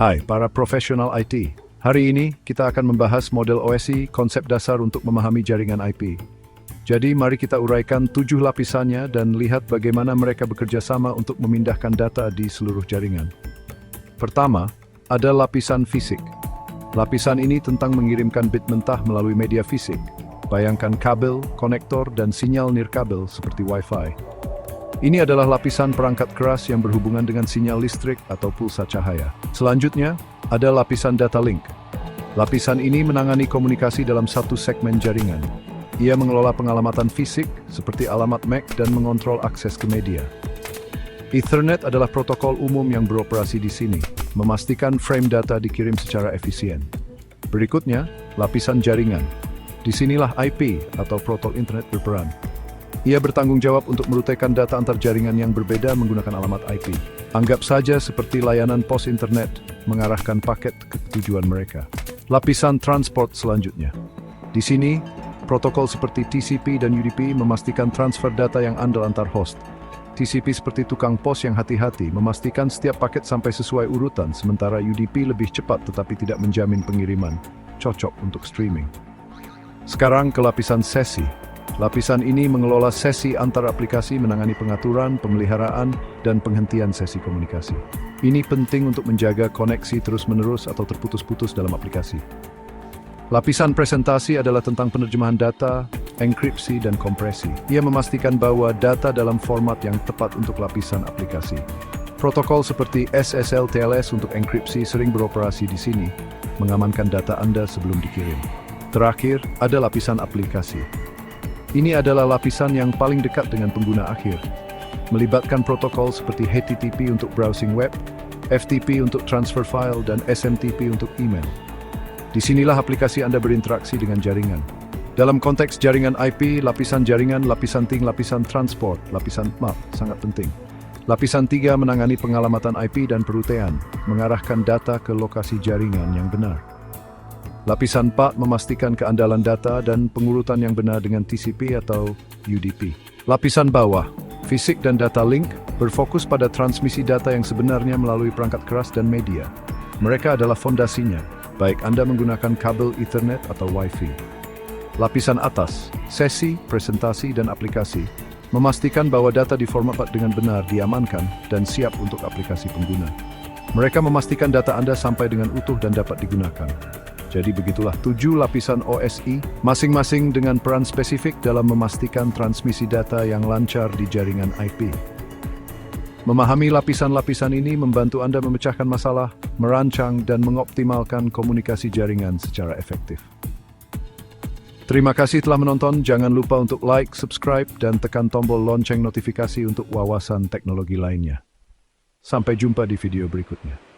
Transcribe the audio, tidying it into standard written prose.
Hai para profesional IT, hari ini kita akan membahas model OSI, konsep dasar untuk memahami jaringan IP. Jadi mari kita uraikan 7 lapisannya dan lihat bagaimana mereka bekerja sama untuk memindahkan data di seluruh jaringan. Pertama, ada lapisan fisik. Lapisan ini tentang mengirimkan bit mentah melalui media fisik. Bayangkan kabel, konektor, dan sinyal nirkabel seperti Wi-Fi. Ini adalah lapisan perangkat keras yang berhubungan dengan sinyal listrik atau pulsa cahaya. Selanjutnya, ada lapisan data link. Lapisan ini menangani komunikasi dalam satu segmen jaringan. Ia mengelola pengalamatan fisik seperti alamat MAC dan mengontrol akses ke media. Ethernet adalah protokol umum yang beroperasi di sini, memastikan frame data dikirim secara efisien. Berikutnya, lapisan jaringan. Disinilah IP atau protokol internet berperan. Ia bertanggung jawab untuk merutaikan data antar jaringan yang berbeda menggunakan alamat IP. Anggap saja seperti layanan pos internet mengarahkan paket ke tujuan mereka. Lapisan transport selanjutnya. Di sini, protokol seperti TCP dan UDP memastikan transfer data yang andal antar host. TCP seperti tukang pos yang hati-hati memastikan setiap paket sampai sesuai urutan, sementara UDP lebih cepat tetapi tidak menjamin pengiriman, cocok untuk streaming. Sekarang ke lapisan sesi. Lapisan ini mengelola sesi antar aplikasi, menangani pengaturan, pemeliharaan, dan penghentian sesi komunikasi. Ini penting untuk menjaga koneksi terus-menerus atau terputus-putus dalam aplikasi. Lapisan presentasi adalah tentang penerjemahan data, enkripsi, dan kompresi. Ia memastikan bahwa data dalam format yang tepat untuk lapisan aplikasi. Protokol seperti SSL TLS untuk enkripsi sering beroperasi di sini, mengamankan data Anda sebelum dikirim. Terakhir, ada lapisan aplikasi. Ini adalah lapisan yang paling dekat dengan pengguna akhir, melibatkan protokol seperti HTTP untuk browsing web, FTP untuk transfer file, dan SMTP untuk email. Disinilah aplikasi Anda berinteraksi dengan jaringan. Dalam konteks jaringan IP, lapisan jaringan, lapisan TING, lapisan transport, lapisan MAP sangat penting. Lapisan 3 menangani pengalamatan IP dan perutaian, mengarahkan data ke lokasi jaringan yang benar. Lapisan 4 memastikan keandalan data dan pengurutan yang benar dengan TCP atau UDP. Lapisan bawah, fisik dan data link, berfokus pada transmisi data yang sebenarnya melalui perangkat keras dan media. Mereka adalah fondasinya, baik Anda menggunakan kabel Ethernet atau Wi-Fi. Lapisan atas, sesi, presentasi, dan aplikasi, memastikan bahwa data diformat dengan benar, diamankan, dan siap untuk aplikasi pengguna. Mereka memastikan data Anda sampai dengan utuh dan dapat digunakan. Jadi begitulah 7 lapisan OSI, masing-masing dengan peran spesifik dalam memastikan transmisi data yang lancar di jaringan IP. Memahami lapisan-lapisan ini membantu Anda memecahkan masalah, merancang, dan mengoptimalkan komunikasi jaringan secara efektif. Terima kasih telah menonton, jangan lupa untuk like, subscribe, dan tekan tombol lonceng notifikasi untuk wawasan teknologi lainnya. Sampai jumpa di video berikutnya.